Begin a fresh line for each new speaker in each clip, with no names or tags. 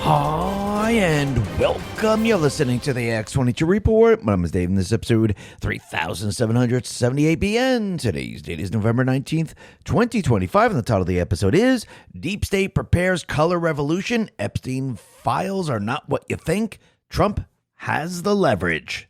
Hi, and welcome. You're listening to the X22 Report. My name is Dave, and this is episode 3778b. And today's date is November 19th, 2025, and the title of the episode is Deep State Prepares Color Revolution. Epstein Files Are Not What You Think. Trump has the leverage.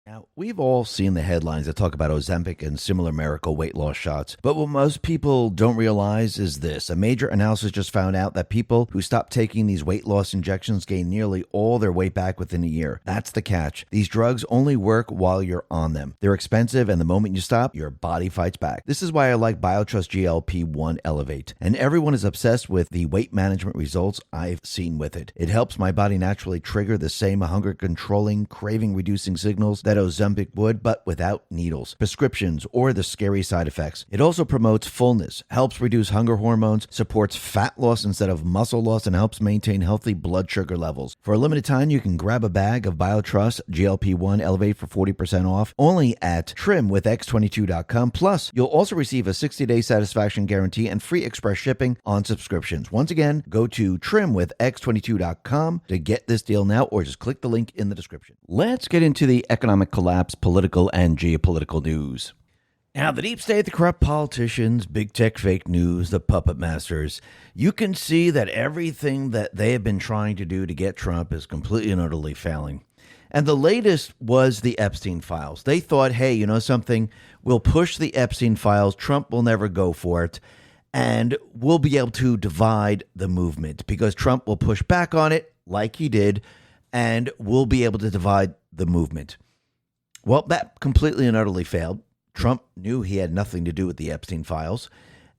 Now, we've all seen the headlines that talk about Ozempic and similar miracle weight loss shots, but what most people don't realize is this. A major analysis just found out that people who stop taking these weight loss injections gain nearly all their weight back within a year. That's the catch. These drugs only work while you're on them. They're expensive, and the moment you stop, your body fights back. This is why I like BioTrust GLP-1 Elevate, and everyone is obsessed with the weight management results I've seen with it. It helps my body naturally trigger the same hunger-controlling, craving-reducing signals that Ozempic would, but without needles, prescriptions, or the scary side effects. It also promotes fullness, helps reduce hunger hormones, supports fat loss instead of muscle loss, and helps maintain healthy blood sugar levels. For a limited time, you can grab a bag of BioTrust GLP-1 Elevate for 40% off only at trimwithx22.com. Plus, you'll also receive a 60-day satisfaction guarantee and free express shipping on subscriptions. Once again, go to trimwithx22.com to get this deal now, or just click the link in the description. Let's get into the economic collapse, political and geopolitical news. Now, the deep state, the corrupt politicians, big tech fake news, the puppet masters, you can see that everything that they have been trying to do to get Trump is completely and utterly failing. And the latest was the Epstein files. They thought, hey, you know something? We'll push the Epstein files. Trump will never go for it. And we'll be able to divide the movement because Trump will push back on it like he did, and we'll be able to divide the movement. Well, that completely and utterly failed. Trump knew he had nothing to do with the Epstein files.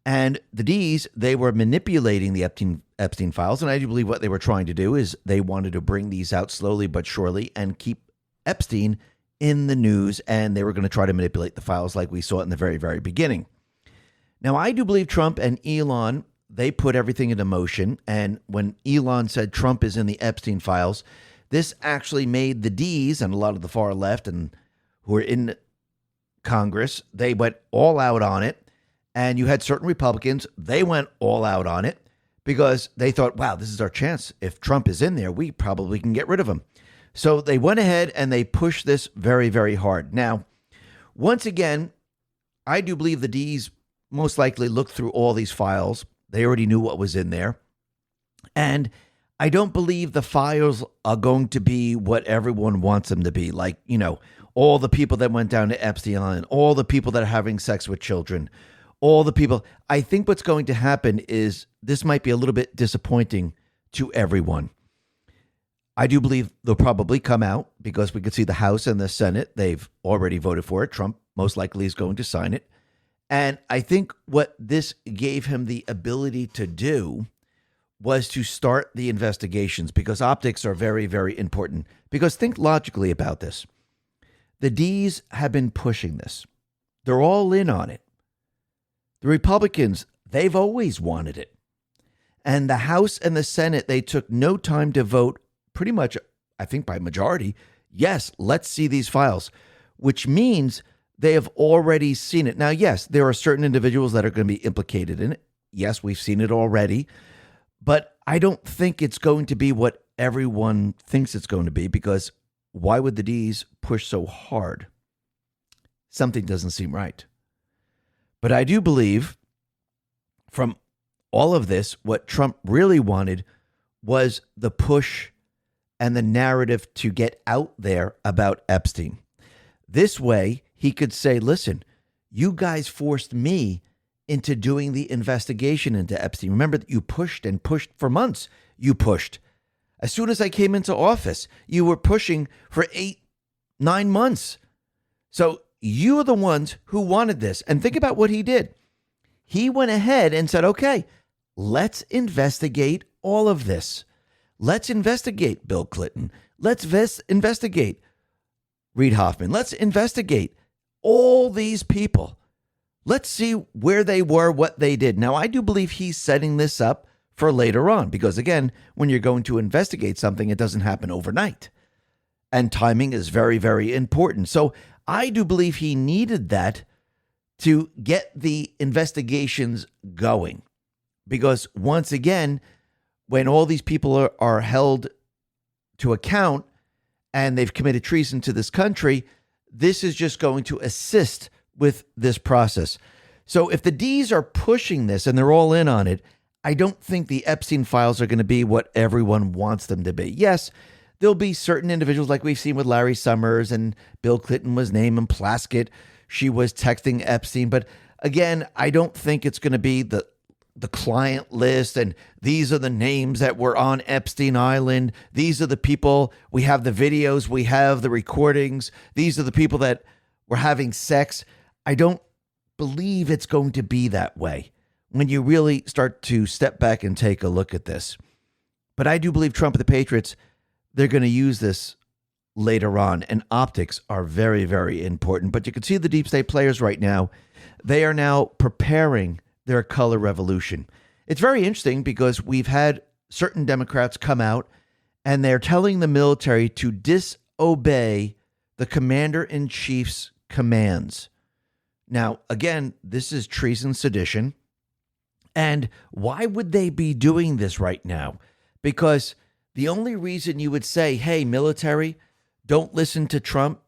And the D's, they were manipulating the Epstein files. And I do believe what they were trying to do is they wanted to bring these out slowly but surely and keep Epstein in the news. And they were going to try to manipulate the files like we saw it in the very, very beginning. Now, I do believe Trump and Elon, they put everything into motion. And when Elon said Trump is in the Epstein files, this actually made the D's and a lot of the far left and who were in Congress, they went all out on it. And you had certain Republicans, they went all out on it because they thought, wow, this is our chance. If Trump is in there, we probably can get rid of him. So they went ahead and they pushed this very, very hard. Now, once again, I do believe the D's most likely looked through all these files. They already knew what was in there. And I don't believe the files are going to be what everyone wants them to be. Like, you know, all the people that went down to Epstein Island, all the people that are having sex with children, all the people. I think what's going to happen is this might be a little bit disappointing to everyone. I do believe they'll probably come out because we could see the House and the Senate. They've already voted for it. Trump most likely is going to sign it. And I think what this gave him the ability to do was to start the investigations because optics are very, very important. Because think logically about this. The D's have been pushing this. They're all in on it. The Republicans, they've always wanted it. And the House and the Senate, they took no time to vote pretty much, I think by majority, yes, let's see these files, which means they have already seen it. Now, yes, there are certain individuals that are going to be implicated in it. Yes, we've seen it already. But I don't think it's going to be what everyone thinks it's going to be because why would the D's push so hard? Something doesn't seem right. But I do believe from all of this, what Trump really wanted was the push and the narrative to get out there about Epstein. This way, he could say, listen, you guys forced me into doing the investigation into Epstein. Remember that you pushed and pushed for months. You pushed. As soon as I came into office, you were pushing for 8-9 months. So you are the ones who wanted this. And think about what he did. He went ahead and said, okay, let's investigate all of this. Let's investigate Bill Clinton. Let's investigate Reid Hoffman. Let's investigate all these people. Let's see where they were, what they did. Now, I do believe he's setting this up for later on because, again, when you're going to investigate something, it doesn't happen overnight. And timing is very, very important. So I do believe he needed that to get the investigations going. Because once again, when all these people are held to account and they've committed treason to this country, this is just going to assist with this process. So if the D's are pushing this and they're all in on it, I don't think the Epstein files are going to be what everyone wants them to be. Yes, there'll be certain individuals like we've seen with Larry Summers, and Bill Clinton was named, and Plaskett, she was texting Epstein. But again, I don't think it's going to be the client list and these are the names that were on Epstein Island. These are the people, we have the videos, we have the recordings. These are the people that were having sex. I don't believe it's going to be that way when you really start to step back and take a look at this. But I do believe Trump and the Patriots, they're going to use this later on, and optics are very, very important. But you can see the deep state players right now, they are now preparing their color revolution. It's very interesting because we've had certain Democrats come out and they're telling the military to disobey the commander-in-chief's commands. Now, again, this is treason, sedition. And why would they be doing this right now? Because the only reason you would say, hey, military, don't listen to Trump,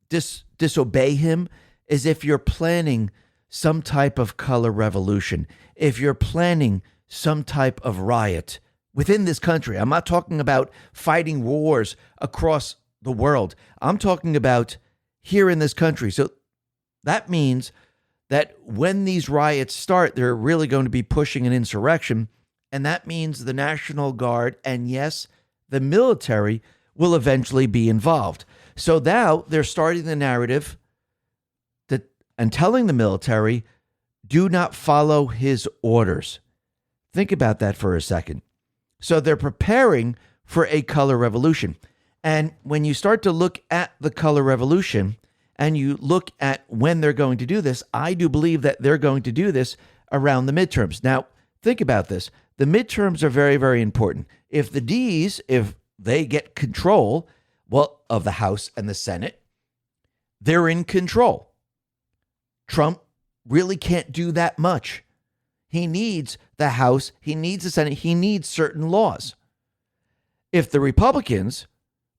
disobey him, is if you're planning some type of color revolution, if you're planning some type of riot within this country. I'm not talking about fighting wars across the world. I'm talking about here in this country. So that means that when these riots start, they're really going to be pushing an insurrection. And that means the National Guard and, yes, the military will eventually be involved. So now they're starting the narrative and telling the military, do not follow his orders. Think about that for a second. So they're preparing for a color revolution. And when you start to look at the color revolution and you look at when they're going to do this, I do believe that they're going to do this around the midterms. Now, think about this. The midterms are very, very important. If the D's, if they get control, well, of the House and the Senate, they're in control. Trump really can't do that much. He needs the House, he needs the Senate, he needs certain laws. If the Republicans,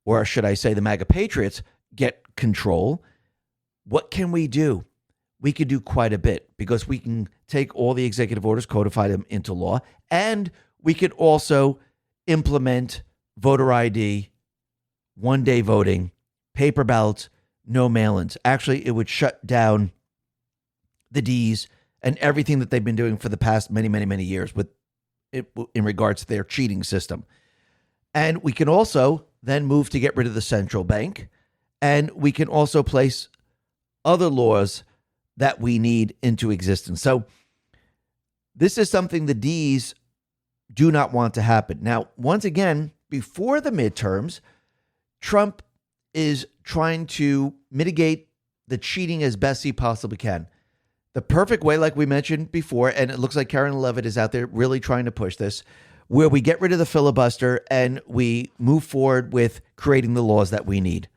or should I say the MAGA Patriots, get control, what can we do? We could do quite a bit because we can take all the executive orders, codify them into law, and we could also implement voter ID, one-day voting, paper ballots, no mail-ins. Actually, it would shut down the D's and everything that they've been doing for the past many, many, many years with in regards to their cheating system. And we can also then move to get rid of the central bank. And we can also place other laws that we need into existence. So this is something the D's do not want to happen. Now, once again, before the midterms, Trump is trying to mitigate the cheating as best he possibly can. The perfect way, like we mentioned before, and it looks like Karen Levitt is out there really trying to push this, where we get rid of the filibuster and we move forward with creating the laws that we need.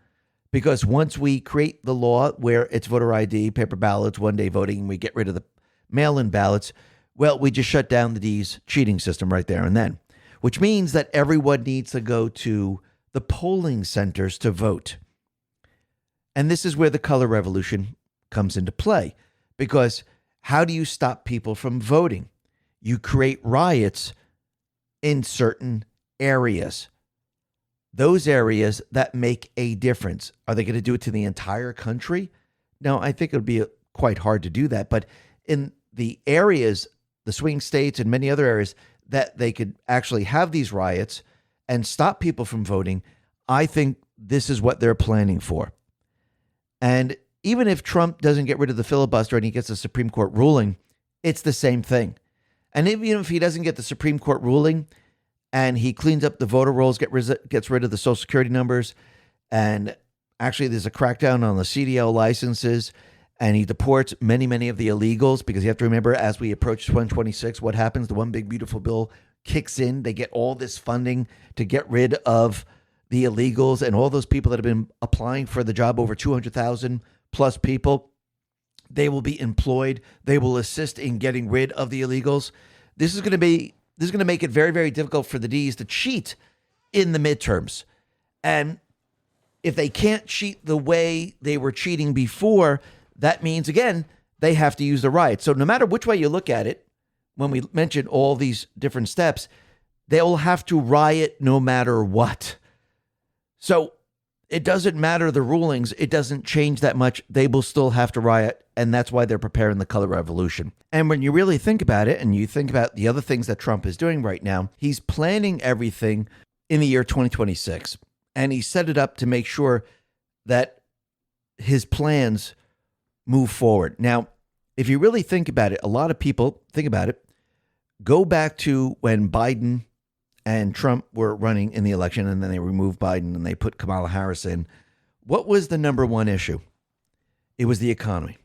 Because once we create the law where it's voter ID, paper ballots, one-day voting, and we get rid of the mail-in ballots, well, we just shut down the D's cheating system right there and then, which means that everyone needs to go to the polling centers to vote. And this is where the color revolution comes into play. Because how do you stop people from voting? You create riots in certain areas. Those areas that make a difference. Are they going to do it to the entire country? No, I think it would be quite hard to do that. But in the areas, the swing states and many other areas that they could actually have these riots and stop people from voting, I think this is what they're planning for. And even if Trump doesn't get rid of the filibuster and he gets a Supreme Court ruling, it's the same thing. And even if he doesn't get the Supreme Court ruling and he cleans up the voter rolls, gets rid of the Social Security numbers, and actually there's a crackdown on the CDL licenses, and he deports many, many of the illegals, because you have to remember, as we approach 2026, what happens? The One Big Beautiful Bill kicks in. They get all this funding to get rid of the illegals and all those people that have been applying for the job, over 200,000 plus people. They will be employed. They will assist in getting rid of the illegals. This is going to be this is going to make it very, very difficult for the Ds to cheat in the midterms. And if they can't cheat the way they were cheating before, that means, again, they have to use the riot. So no matter which way you look at it, when we mention all these different steps, they'll have to riot no matter what. So it doesn't matter the rulings. It doesn't change that much. They will still have to riot, and that's why they're preparing the color revolution. And when you really think about it, and you think about the other things that Trump is doing right now, he's planning everything in the year 2026. And he set it up to make sure that his plans move forward. Now, if you really think about it, a lot of people think about it, go back to when Biden and Trump were running in the election, and then they removed Biden and they put Kamala Harris in. What was the number one issue? It was the economy.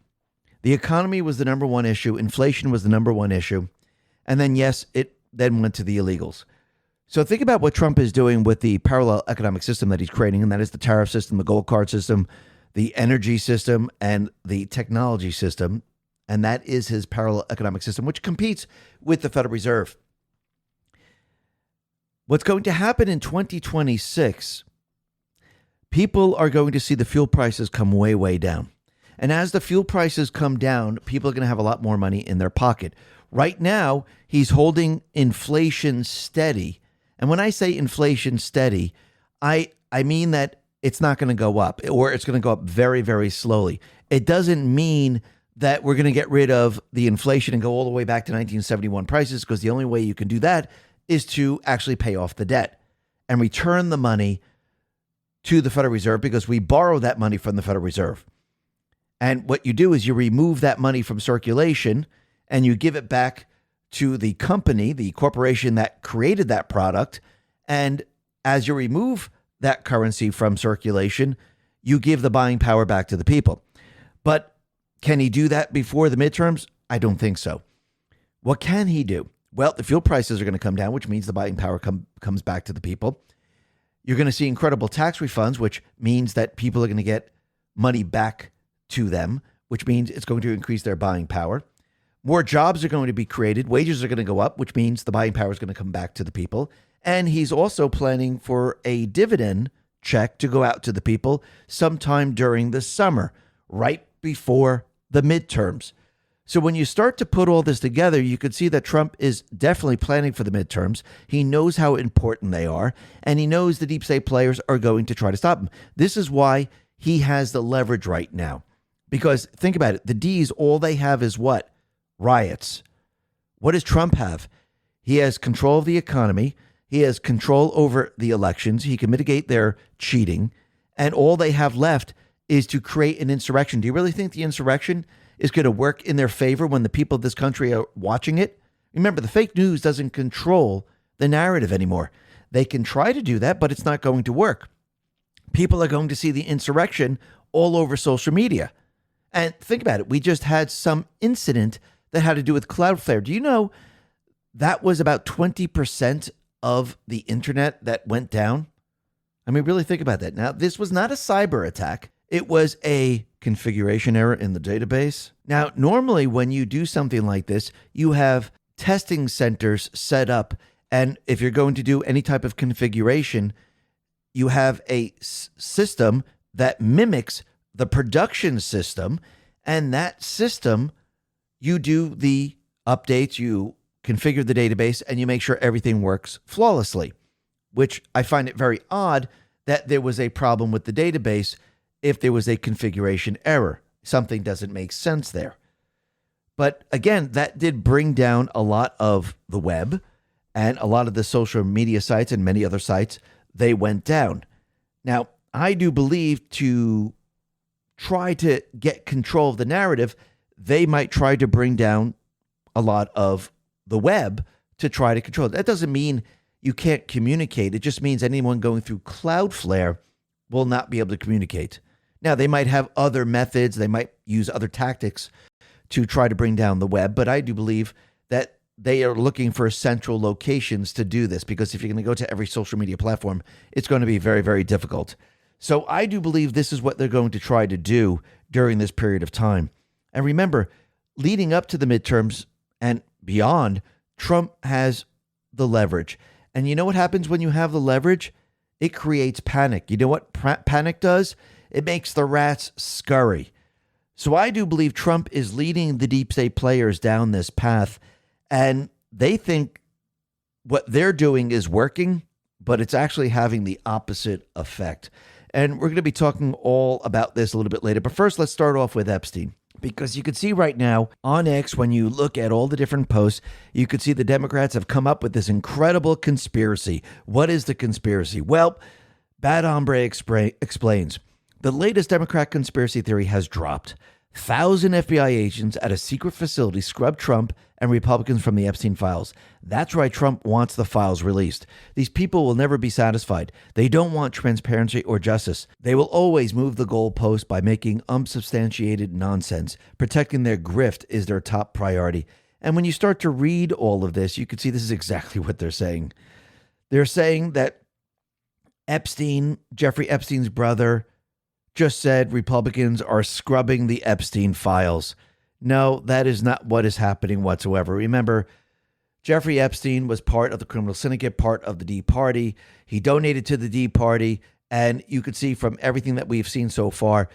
The economy was the number one issue. Inflation was the number one issue. And then, yes, it then went to the illegals. So think about what Trump is doing with the parallel economic system that he's creating, and that is the tariff system, the gold card system, the energy system, and the technology system. And that is his parallel economic system, which competes with the Federal Reserve. What's going to happen in 2026, people are going to see the fuel prices come way, way down. And as the fuel prices come down, people are going to have a lot more money in their pocket. Right now, he's holding inflation steady. And when I say inflation steady, I mean that it's not going to go up, or it's going to go up very, very slowly. It doesn't mean that we're going to get rid of the inflation and go all the way back to 1971 prices, because the only way you can do that is to actually pay off the debt and return the money to the Federal Reserve, because we borrow that money from the Federal Reserve. And what you do is you remove that money from circulation and you give it back to the company, the corporation that created that product. And as you remove that currency from circulation, you give the buying power back to the people. But can he do that before the midterms? I don't think so. What can he do? Well, the fuel prices are going to come down, which means the buying power comes back to the people. You're going to see incredible tax refunds, which means that people are going to get money back to them, which means it's going to increase their buying power. More jobs are going to be created. Wages are going to go up, which means the buying power is going to come back to the people. And he's also planning for a dividend check to go out to the people sometime during the summer, right before the midterms. So when you start to put all this together, you could see that Trump is definitely planning for the midterms. He knows how important they are, and he knows the deep state players are going to try to stop him. This is why he has the leverage right now. Because think about it. The D's, all they have is what? Riots. What does Trump have? He has control of the economy. He has control over the elections. He can mitigate their cheating. And all they have left is to create an insurrection. Do you really think the insurrection is going to work in their favor when the people of this country are watching it? Remember, the fake news doesn't control the narrative anymore. They can try to do that, but it's not going to work. People are going to see the insurrection all over social media. And think about it. We just had some incident that had to do with Cloudflare. Do you know that was about 20% of the internet that went down? I mean, really think about that. Now, this was not a cyber attack. It was a configuration error in the database. Now, normally when you do something like this, you have testing centers set up. And if you're going to do any type of configuration, you have a system that mimics the production system. And that system, you do the updates, you configure the database, and you make sure everything works flawlessly, which I find it very odd that there was a problem with the database if there was a configuration error. Something doesn't make sense there. But again, that did bring down a lot of the web, and a lot of the social media sites and many other sites, they went down. Now, I do believe to try to get control of the narrative, they might try to bring down a lot of the web to try to control it. That doesn't mean you can't communicate. It just means anyone going through Cloudflare will not be able to communicate. Now, they might have other methods. They might use other tactics to try to bring down the web. But I do believe that they are looking for central locations to do this, because if you're going to go to every social media platform, it's going to be very, very difficult. So I do believe this is what they're going to try to do during this period of time. And remember, leading up to the midterms and beyond, Trump has the leverage. And you know what happens when you have the leverage? It creates panic. You know what panic does? It makes the rats scurry. So I do believe Trump is leading the deep state players down this path, and they think what they're doing is working, but it's actually having the opposite effect. And we're going to be talking all about this a little bit later. But first, let's start off with Epstein. Because you can see right now on X, when you look at all the different posts, you can see the Democrats have come up with this incredible conspiracy. What is the conspiracy? Well, Bad Hombre explains. The latest Democrat conspiracy theory has dropped. 1,000 FBI agents at a secret facility scrubbed Trump and Republicans from the Epstein files. That's why Trump wants the files released. These people will never be satisfied. They don't want transparency or justice. They will always move the goalpost by making unsubstantiated nonsense. Protecting their grift is their top priority. And when you start to read all of this, you can see this is exactly what they're saying. They're saying that Epstein, Jeffrey Epstein's brother, just said Republicans are scrubbing the Epstein files. No, that is not what is happening whatsoever. Remember, Jeffrey Epstein was part of the criminal syndicate, part of the D Party. He donated to the D Party, and you could see from everything that we've seen so far,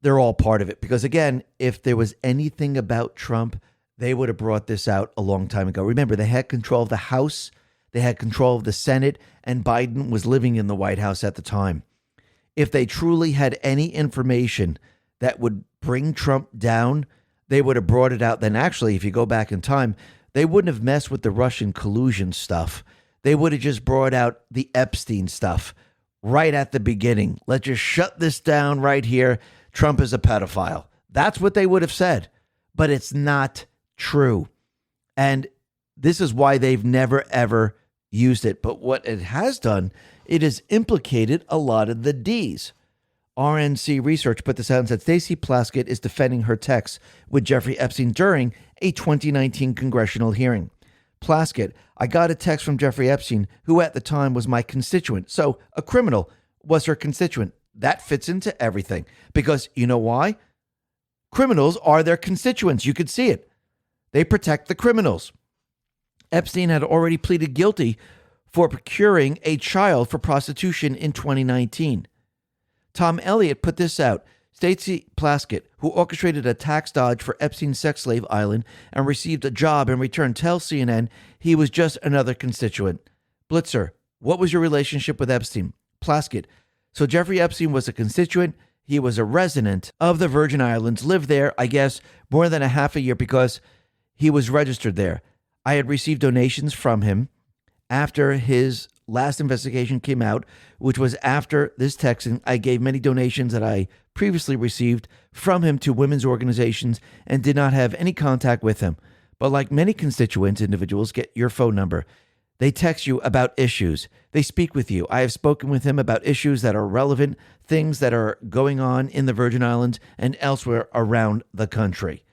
they're all part of it. Because again, if there was anything about Trump, they would have brought this out a long time ago. Remember, they had control of the House, they had control of the Senate, and Biden was living in the White House at the time. If they truly had any information that would bring Trump down, they would have brought it out. Then actually, if you go back in time, they wouldn't have messed with the Russian collusion stuff. They would have just brought out the Epstein stuff right at the beginning. Let's just shut this down right here. Trump is a pedophile. That's what they would have said. But it's not true. And this is why they've never, ever used it. But what it has done, it has implicated a lot of the Ds. RNC Research put this out and said Stacey Plaskett is defending her texts with Jeffrey Epstein during a 2019 congressional hearing. Plaskett, I got a text from Jeffrey Epstein, who at the time was my constituent. So a criminal was her constituent. That fits into everything. Because you know why? Criminals are their constituents. You could see it. They protect the criminals. Epstein had already pleaded guilty for procuring a child for prostitution in 2019. Tom Elliott put this out. Stacey Plaskett, who orchestrated a tax dodge for Epstein's sex slave island and received a job in return, tells CNN he was just another constituent. Blitzer, what was your relationship with Epstein? Plaskett, so Jeffrey Epstein was a constituent. He was a resident of the Virgin Islands, lived there, I guess, more than a half a year because he was registered there. I had received donations from him after his last investigation came out, which was after this texting. I gave many donations that I previously received from him to women's organizations and did not have any contact with him. But like many constituents, individuals get your phone number. They text you about issues. They speak with you. I have spoken with him about issues that are relevant, things that are going on in the Virgin Islands and elsewhere around the country.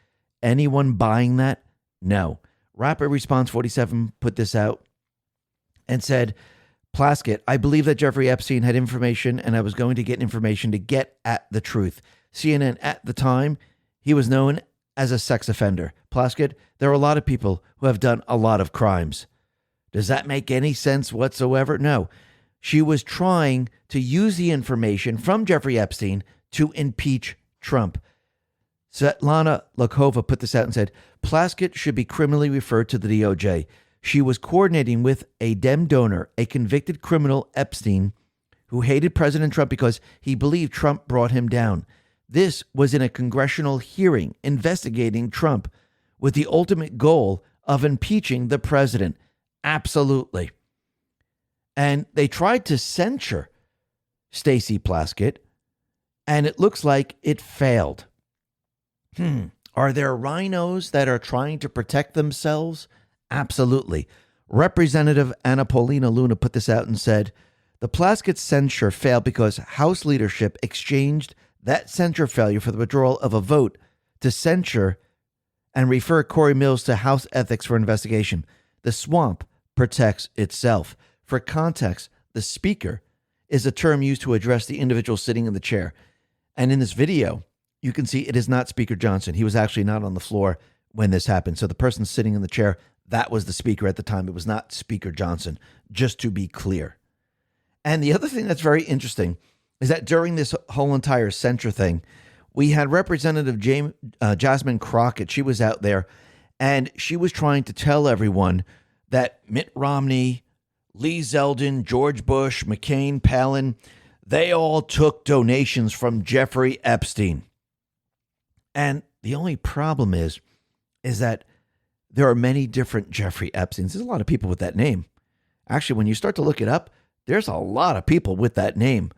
Anyone buying that? No. Rapid Response 47 put this out and said, Plaskett, I believe that Jeffrey Epstein had information and I was going to get information to get at the truth. CNN at the time, he was known as a sex offender. Plaskett, there are a lot of people who have done a lot of crimes. Does that make any sense whatsoever? No. She was trying to use the information from Jeffrey Epstein to impeach Trump. Svetlana Lokova put this out and said, Plaskett should be criminally referred to the DOJ. She was coordinating with a Dem donor, a convicted criminal, Epstein, who hated President Trump because he believed Trump brought him down. This was in a congressional hearing investigating Trump with the ultimate goal of impeaching the president. Absolutely. And they tried to censure Stacey Plaskett, and it looks like it failed. Are there rhinos that are trying to protect themselves? Absolutely. Representative Anna Paulina Luna put this out and said, the Plaskett censure failed because House leadership exchanged that censure failure for the withdrawal of a vote to censure and refer Corey Mills to House ethics for investigation. The swamp protects itself. For context, the speaker is a term used to address the individual sitting in the chair. And in this video, you can see it is not Speaker Johnson. He was actually not on the floor when this happened. So the person sitting in the chair, that was the speaker at the time. It was not Speaker Johnson, just to be clear. And the other thing that's very interesting is that during this whole entire censure thing, we had Representative Jasmine Crockett. She was out there, and she was trying to tell everyone that Mitt Romney, Lee Zeldin, George Bush, McCain, Palin, they all took donations from Jeffrey Epstein. And the only problem is that there are many different Jeffrey Epsteins. There's a lot of people with that name. Actually, when you start to look it up, there's a lot of people with that name.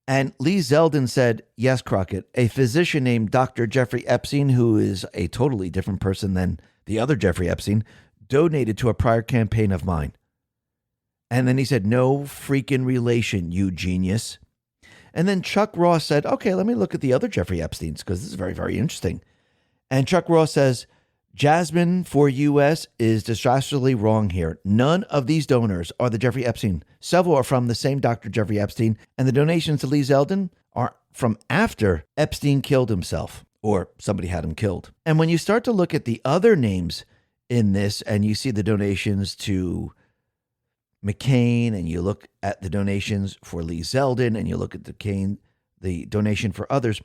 And Lee Zeldin said, yes, Crockett, a physician named Dr. Jeffrey Epstein, who is a totally different person than the other Jeffrey Epstein, donated to a prior campaign of mine. And then he said, no freaking relation, you genius. And then Chuck Ross said, okay, let me look at the other Jeffrey Epsteins, because this is very, very interesting. And Chuck Ross says, Jasmine for U.S. is disastrously wrong here. None of these donors are the Jeffrey Epstein. Several are from the same Dr. Jeffrey Epstein, and the donations to Lee Zeldin are from after Epstein killed himself, or somebody had him killed. And when you start to look at the other names in this, and you see the donations to McCain, and you look at the donations for Lee Zeldin, and you look at the donation for others,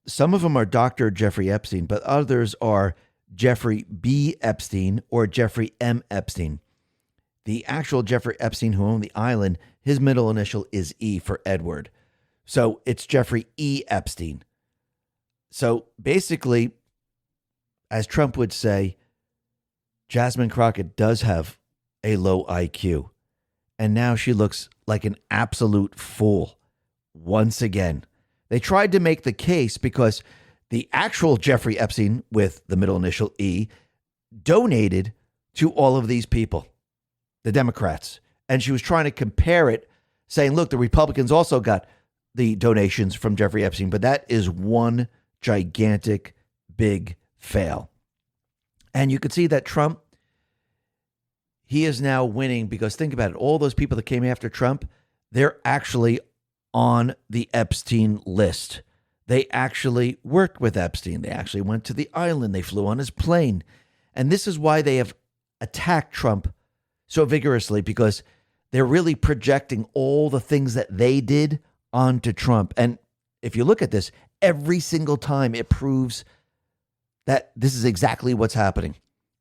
some of them are Dr. Jeffrey Epstein, but others are Jeffrey B. Epstein or Jeffrey M. Epstein. The actual Jeffrey Epstein who owned the island, his middle initial is E for Edward. So it's Jeffrey E. Epstein. So basically, as Trump would say, Jasmine Crockett does have a low IQ. And now she looks like an absolute fool once again. They tried to make the case because the actual Jeffrey Epstein with the middle initial E donated to all of these people, the Democrats. And she was trying to compare it, saying, look, the Republicans also got the donations from Jeffrey Epstein, but that is one gigantic, big fail. And you could see that Trump, he is now winning because think about it. All those people that came after Trump, they're actually on the Epstein list. They actually worked with Epstein. They actually went to the island. They flew on his plane. And this is why they have attacked Trump so vigorously, because they're really projecting all the things that they did onto Trump. And if you look at this, every single time it proves that this is exactly what's happening.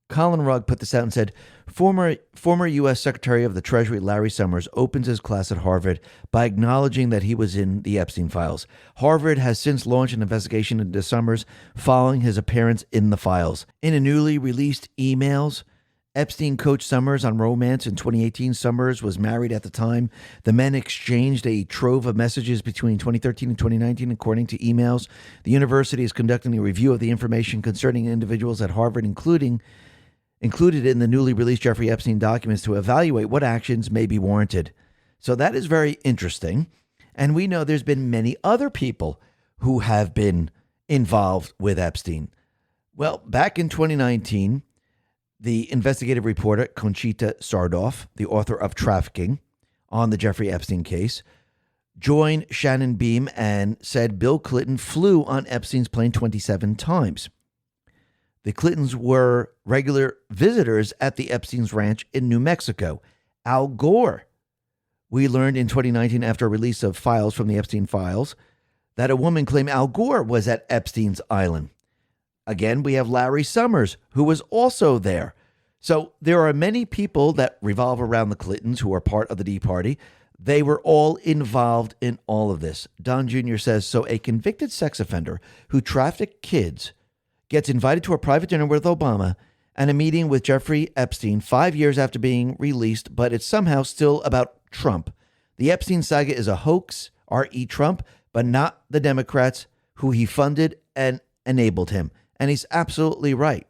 Colin Rugg put this out and said, former U.S. Secretary of the Treasury Larry Summers opens his class at Harvard by acknowledging that he was in the Epstein files. Harvard has since launched an investigation into Summers following his appearance in the files. In a newly released emails, Epstein coached Summers on romance. In 2018, Summers was married at the time. The men exchanged a trove of messages between 2013 and 2019, according to emails. The university is conducting a review of the information concerning individuals at Harvard, included in the newly released Jeffrey Epstein documents to evaluate what actions may be warranted. So that is very interesting. And we know there's been many other people who have been involved with Epstein. Well, back in 2019, the investigative reporter Conchita Sardoff, the author of Trafficking on the Jeffrey Epstein case, joined Shannon Beam and said Bill Clinton flew on Epstein's plane 27 times. The Clintons were regular visitors at the Epstein's ranch in New Mexico. Al Gore, we learned in 2019 after a release of files from the Epstein files that a woman claimed Al Gore was at Epstein's island. Again, we have Larry Summers, who was also there. So there are many people that revolve around the Clintons who are part of the Tea Party. They were all involved in all of this. Don Jr. says, so a convicted sex offender who trafficked kids gets invited to a private dinner with Obama and a meeting with Jeffrey Epstein 5 years after being released, but it's somehow still about Trump. The Epstein saga is a hoax, R.E. Trump, but not the Democrats who he funded and enabled him. And he's absolutely right.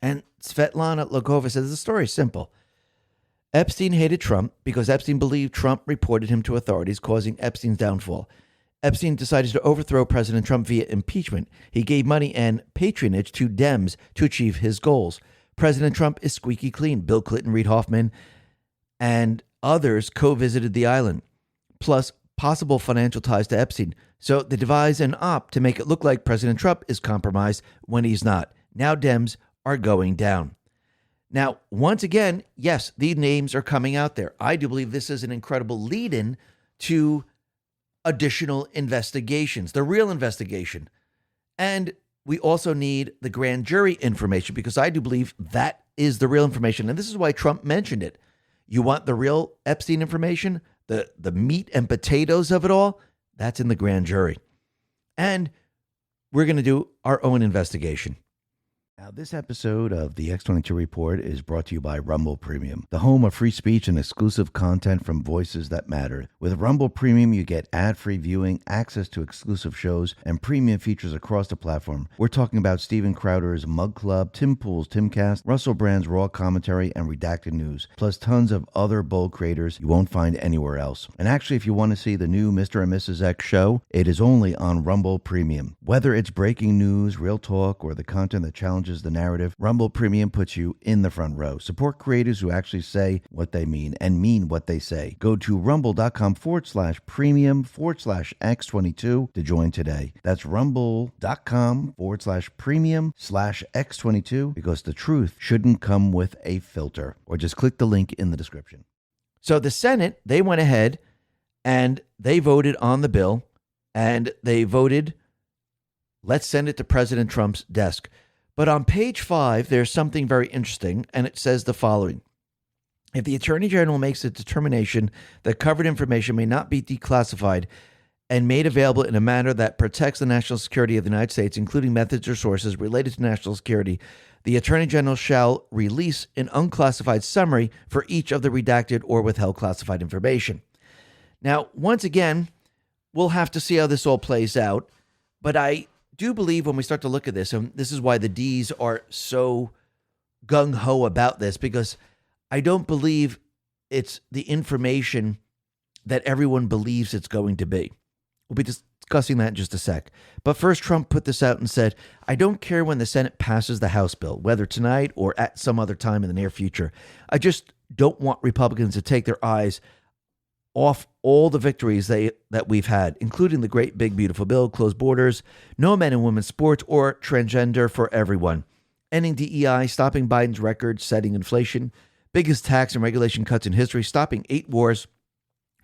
And Svetlana Lagova says the story is simple. Epstein hated Trump because Epstein believed Trump reported him to authorities, causing Epstein's downfall. Epstein decided to overthrow President Trump via impeachment. He gave money and patronage to Dems to achieve his goals. President Trump is squeaky clean. Bill Clinton, Reid Hoffman, and others co-visited the island, plus possible financial ties to Epstein. So they devised an op to make it look like President Trump is compromised when he's not. Now Dems are going down. Now, once again, yes, these names are coming out there. I do believe this is an incredible lead-in to additional investigations, the real investigation. And we also need the grand jury information because I do believe that is the real information. And this is why Trump mentioned it. You want the real Epstein information, the meat and potatoes of it all? That's in the grand jury. And we're going to do our own investigation. Now, this episode of the X22 Report is brought to you by Rumble Premium, the home of free speech and exclusive content from voices that matter. With Rumble Premium, you get ad-free viewing, access to exclusive shows, and premium features across the platform. We're talking about Steven Crowder's Mug Club, Tim Pool's Timcast, Russell Brand's Raw Commentary, and Redacted News, plus tons of other bold creators you won't find anywhere else. And actually, if you want to see the new Mr. and Mrs. X show, it is only on Rumble Premium. Whether it's breaking news, real talk, or the content that challenges the narrative, Rumble Premium puts you in the front row. Support creators who actually say what they mean and mean what they say. Go to rumble.com/premium/X22 to join today. That's rumble.com/premium/X22 because the truth shouldn't come with a filter. Or just click the link in the description. So the Senate, they went ahead and they voted on the bill and they voted, let's send it to President Trump's desk. But on page 5, there's something very interesting, and it says the following. If the Attorney General makes a determination that covered information may not be declassified and made available in a manner that protects the national security of the United States, including methods or sources related to national security, the Attorney General shall release an unclassified summary for each of the redacted or withheld classified information. Now, once again, we'll have to see how this all plays out, but I do believe when we start to look at this, and this is why the D's are so gung-ho about this, because I don't believe it's the information that everyone believes it's going to be. We'll be discussing that in just a sec. But first, Trump put this out and said, I don't care when the Senate passes the House bill, whether tonight or at some other time in the near future. I just don't want Republicans to take their eyes off all the victories that we've had, including the great big beautiful bill, closed borders, no men and women's sports, or transgender for everyone, ending DEI, stopping Biden's record-setting inflation, biggest tax and regulation cuts in history, stopping 8 wars,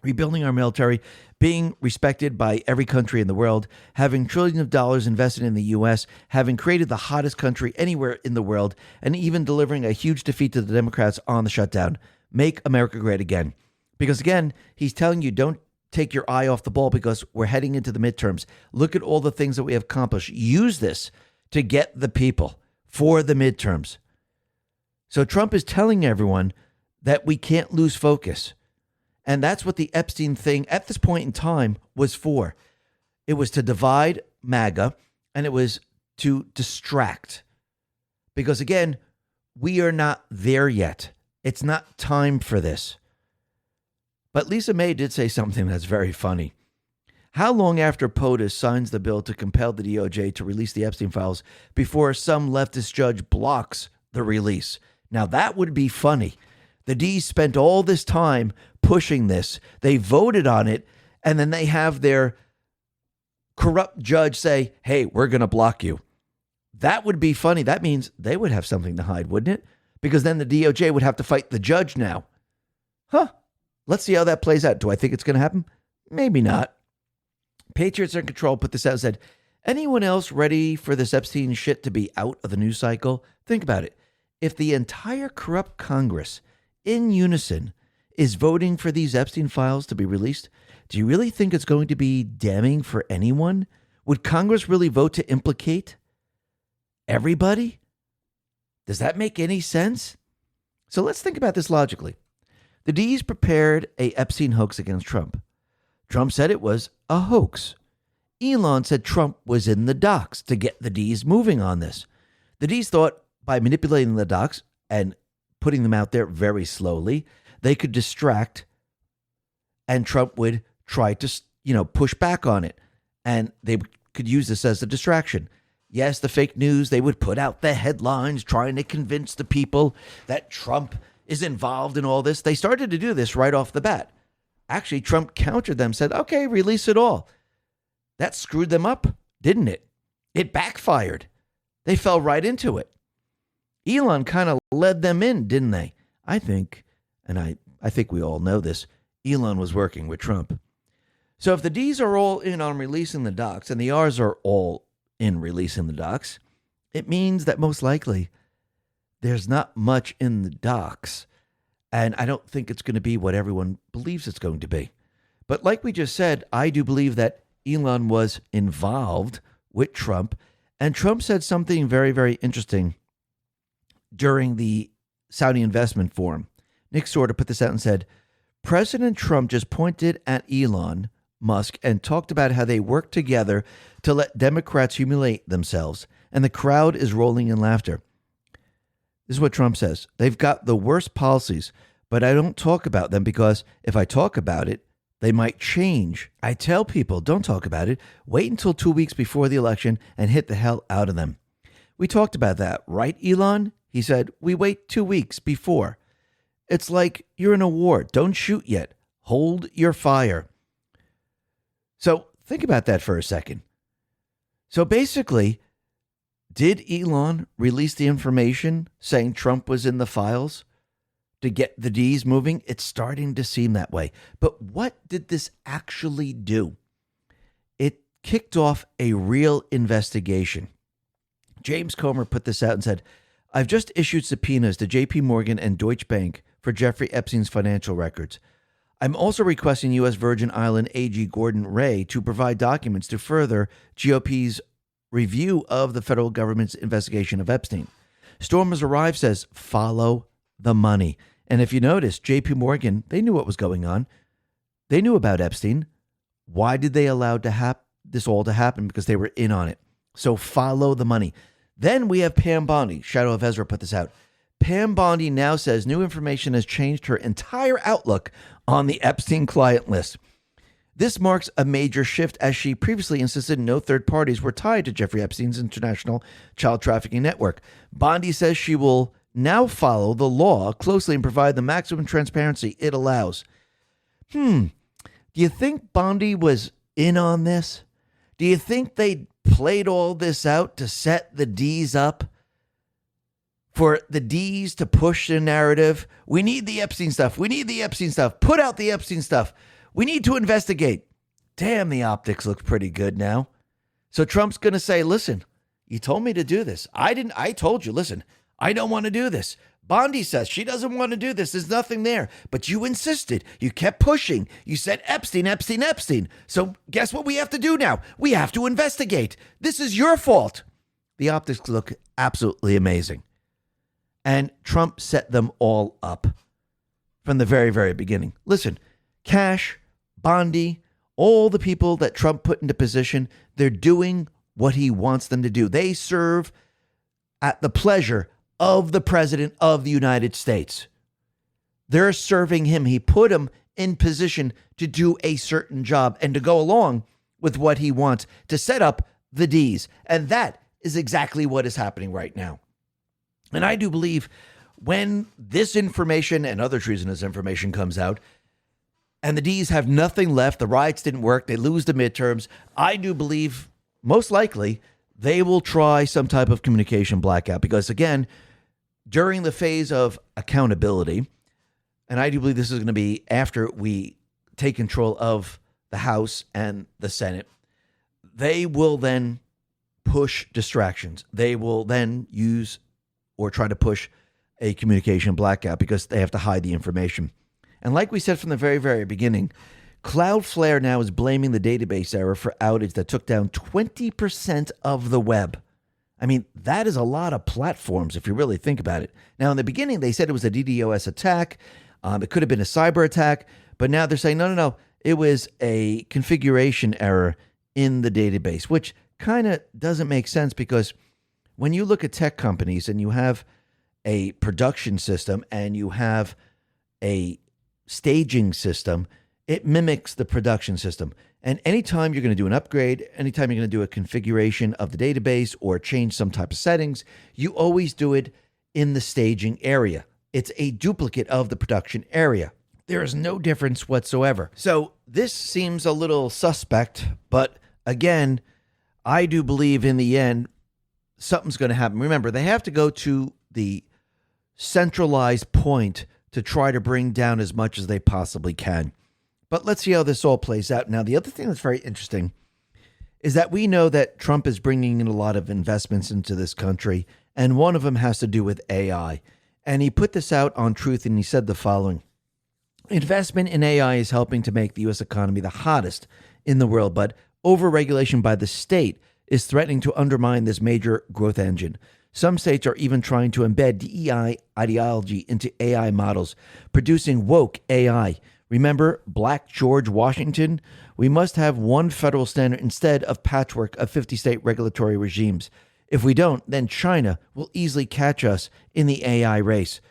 rebuilding our military, being respected by every country in the world, having trillions of dollars invested in the U.S., having created the hottest country anywhere in the world, and even delivering a huge defeat to the Democrats on the shutdown. Make America great again. Because again, he's telling you don't take your eye off the ball because we're heading into the midterms. Look at all the things that we have accomplished. Use this to get the people for the midterms. So Trump is telling everyone that we can't lose focus. And that's what the Epstein thing at this point in time was for. It was to divide MAGA and it was to distract. Because again, we are not there yet. It's not time for this. But Lisa May did say something that's very funny. How long after POTUS signs the bill to compel the DOJ to release the Epstein files before some leftist judge blocks the release? Now, that would be funny. The D's spent all this time pushing this. They voted on it, and then they have their corrupt judge say, hey, we're going to block you. That would be funny. That means they would have something to hide, wouldn't it? Because then the DOJ would have to fight the judge now. Huh. Let's see how that plays out. Do I think it's going to happen? Maybe not. Patriots in Control put this out and said, anyone else ready for this Epstein shit to be out of the news cycle? Think about it. If the entire corrupt Congress in unison is voting for these Epstein files to be released, do you really think it's going to be damning for anyone? Would Congress really vote to implicate everybody? Does that make any sense? So let's think about this logically. The D's prepared a Epstein hoax against Trump. Trump said it was a hoax. Elon said Trump was in the docs to get the D's moving on this. The D's thought by manipulating the docs and putting them out there very slowly, they could distract and Trump would try to, push back on it. And they could use this as a distraction. Yes, the fake news, they would put out the headlines trying to convince the people that Trump is involved in all this. They started to do this right off the bat. Actually, Trump countered them, said, okay, release it all. That screwed them up, didn't it? It backfired. They fell right into it. Elon kind of led them in, didn't they? I think, and I think we all know this, Elon was working with Trump. So if the D's are all in on releasing the docs and the R's are all in releasing the docs, it means that most likely there's not much in the docs. And I don't think it's going to be what everyone believes it's going to be. But like we just said, I do believe that Elon was involved with Trump. And Trump said something very, very interesting during the Saudi investment forum. Nick Sorta put this out and said, President Trump just pointed at Elon Musk and talked about how they work together to let Democrats humiliate themselves. And the crowd is rolling in laughter. This is what Trump says. They've got the worst policies, but I don't talk about them because if I talk about it, they might change. I tell people, don't talk about it. Wait until 2 weeks before the election and hit the hell out of them. We talked about that, right, Elon? He said, we wait 2 weeks before. It's like you're in a war. Don't shoot yet. Hold your fire. So think about that for a second. So basically, did Elon release the information saying Trump was in the files to get the D's moving? It's starting to seem that way. But what did this actually do? It kicked off a real investigation. James Comer put this out and said, I've just issued subpoenas to JP Morgan and Deutsche Bank for Jeffrey Epstein's financial records. I'm also requesting U.S. Virgin Island AG Gordon Ray to provide documents to further GOP's review of the federal government's investigation of Epstein. Storm has arrived says, follow the money. And if you notice, JP Morgan, they knew what was going on. They knew about Epstein. Why did they allow this all to happen? Because they were in on it. So follow the money. Then we have Pam Bondi. Shadow of Ezra put this out. Pam Bondi now says new information has changed her entire outlook on the Epstein client list. This marks a major shift as she previously insisted no third parties were tied to Jeffrey Epstein's international child trafficking network. Bondi says she will now follow the law closely and provide the maximum transparency it allows. Do you think Bondi was in on this? Do you think they played all this out to set the D's up? For the D's to push the narrative? We need the Epstein stuff. We need the Epstein stuff. Put out the Epstein stuff. We need to investigate. Damn, the optics look pretty good now. So Trump's going to say, listen, you told me to do this. I told you, listen, I don't want to do this. Bondi says she doesn't want to do this. There's nothing there. But you insisted. You kept pushing. You said Epstein, Epstein, Epstein. So guess what we have to do now? We have to investigate. This is your fault. The optics look absolutely amazing. And Trump set them all up from the very, very beginning. Listen, Cash, Bondi, all the people that Trump put into position, they're doing what he wants them to do. They serve at the pleasure of the president of the United States. They're serving him. He put him in position to do a certain job and to go along with what he wants to set up the D's. And that is exactly what is happening right now. And I do believe when this information and other treasonous information comes out and the D's have nothing left, the riots didn't work, they lose the midterms, I do believe most likely they will try some type of communication blackout because, again, during the phase of accountability, and I do believe this is going to be after we take control of the House and the Senate, they will then push distractions. They will then use or try to push a communication blackout because they have to hide the information. And like we said from the very, very beginning, Cloudflare now is blaming the database error for outage that took down 20% of the web. I mean, that is a lot of platforms if you really think about it. Now, in the beginning, they said it was a DDoS attack. It could have been a cyber attack. But now they're saying, no. It was a configuration error in the database, which kind of doesn't make sense because when you look at tech companies and you have a production system and you have a staging system, it mimics the production system. And anytime you're going to do an upgrade, anytime you're going to do a configuration of the database or change some type of settings, you always do it in the staging area. It's a duplicate of the production area. There is no difference whatsoever. So this seems a little suspect, but again, I do believe in the end, something's going to happen. Remember, they have to go to the centralized point to try to bring down as much as they possibly can. But let's see how this all plays out. Now, the other thing that's very interesting is that we know that Trump is bringing in a lot of investments into this country, and one of them has to do with AI. And he put this out on Truth, and he said the following: investment in AI is helping to make the U.S. economy the hottest in the world, but overregulation by the state is threatening to undermine this major growth engine. Some states are even trying to embed DEI ideology into AI models, producing woke AI. Remember Black George Washington? We must have one federal standard instead of patchwork of 50 state regulatory regimes. If we don't, then China will easily catch us in the AI race.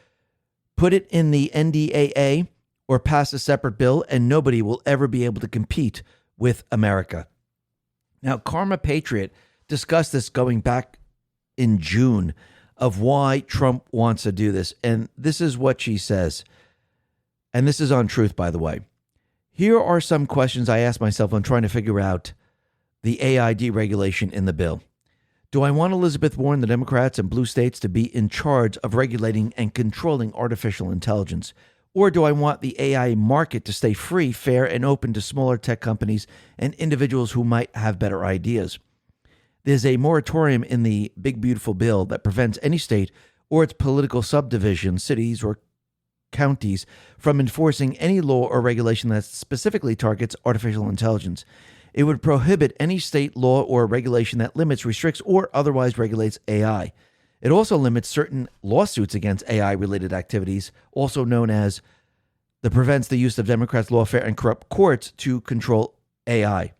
Put it in the NDAA or pass a separate bill, and nobody will ever be able to compete with America. Now, Karma Patriot discussed this going back in June of why Trump wants to do this. And this is what she says. And this is on Truth, by the way. Here are some questions I asked myself when trying to figure out the AI deregulation in the bill. Do I want Elizabeth Warren, the Democrats, and blue states to be in charge of regulating and controlling artificial intelligence? Or do I want the AI market to stay free, fair, and open to smaller tech companies and individuals who might have better ideas? There's a moratorium in the Big Beautiful Bill that prevents any state or its political subdivisions, cities, or counties from enforcing any law or regulation that specifically targets artificial intelligence. It would prohibit any state law or regulation that limits, restricts, or otherwise regulates AI. It also limits certain lawsuits against AI-related activities, also known as prevents the use of Democrats' lawfare and corrupt courts to control AI.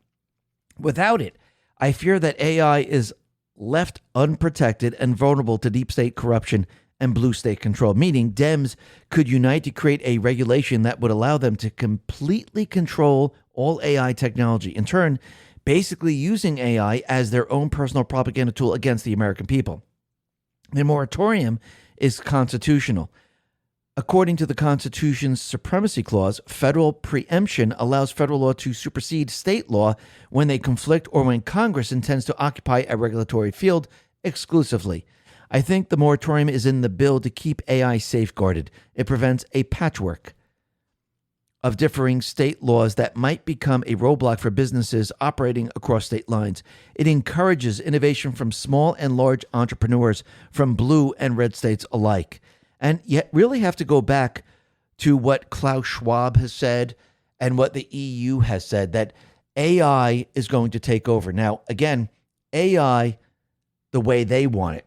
Without it, I fear that AI is left unprotected and vulnerable to deep state corruption and blue state control, meaning Dems could unite to create a regulation that would allow them to completely control all AI technology, in turn, basically using AI as their own personal propaganda tool against the American people. The moratorium is constitutional. According to the Constitution's Supremacy Clause, federal preemption allows federal law to supersede state law when they conflict or when Congress intends to occupy a regulatory field exclusively. I think the moratorium is in the bill to keep AI safeguarded. It prevents a patchwork of differing state laws that might become a roadblock for businesses operating across state lines. It encourages innovation from small and large entrepreneurs from blue and red states alike. And yet really have to go back to what Klaus Schwab has said and what the EU has said, that AI is going to take over. Now, again, AI the way they want it.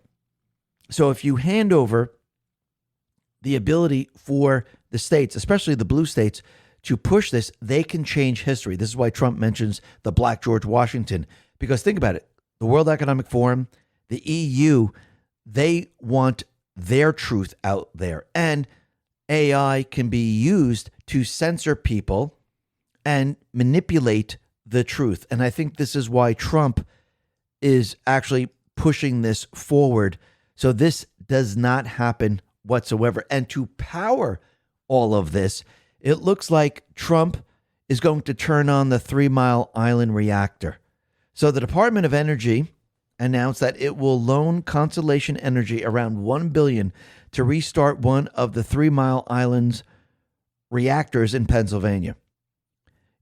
So if you hand over the ability for the states, especially the blue states, to push this, they can change history. This is why Trump mentions the Black George Washington. Because think about it. The World Economic Forum, the EU, they want their truth out there. And AI can be used to censor people and manipulate the truth. And I think this is why Trump is actually pushing this forward. So this does not happen whatsoever. And to power all of this, it looks like Trump is going to turn on the 3 Mile Island reactor. So the Department of Energy announced that it will loan Constellation Energy around $1 billion to restart one of the 3 Mile Island's reactors in Pennsylvania.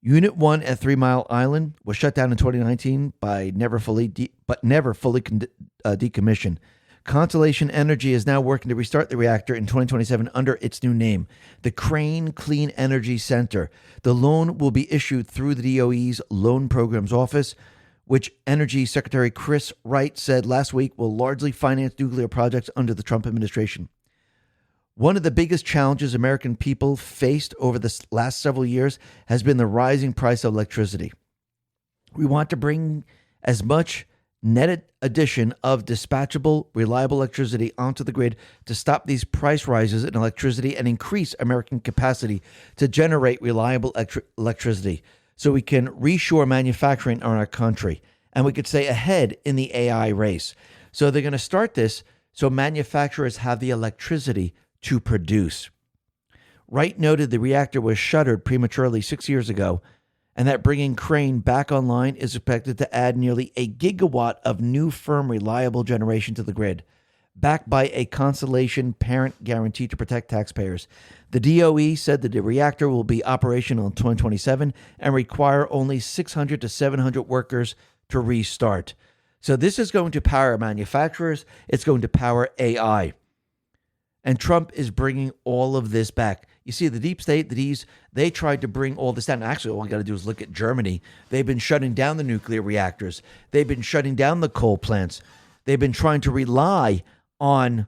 Unit 1 at 3 Mile Island was shut down in 2019 by never fully decommissioned. Constellation Energy is now working to restart the reactor in 2027 under its new name, the Crane Clean Energy Center. The loan will be issued through the DOE's Loan Programs Office, which Energy Secretary Chris Wright said last week will largely finance nuclear projects under the Trump administration. One of the biggest challenges American people faced over the last several years has been the rising price of electricity. We want to bring as much net addition of dispatchable, reliable electricity onto the grid to stop these price rises in electricity and increase American capacity to generate reliable electricity so we can reshore manufacturing in our country and we could stay ahead in the AI race. So they're going to start this so manufacturers have the electricity to produce. Wright noted the reactor was shuttered prematurely 6 years ago, and that bringing Crane back online is expected to add nearly a gigawatt of new, firm, reliable generation to the grid. backed by a Constellation parent guarantee to protect taxpayers. The DOE said that the reactor will be operational in 2027 and require only 600 to 700 workers to restart. So this is going to power manufacturers. It's going to power AI. And Trump is bringing all of this back. You see, the deep state, they tried to bring all this down. Actually, all you got to do is look at Germany. They've been shutting down the nuclear reactors. They've been shutting down the coal plants. They've been trying to rely on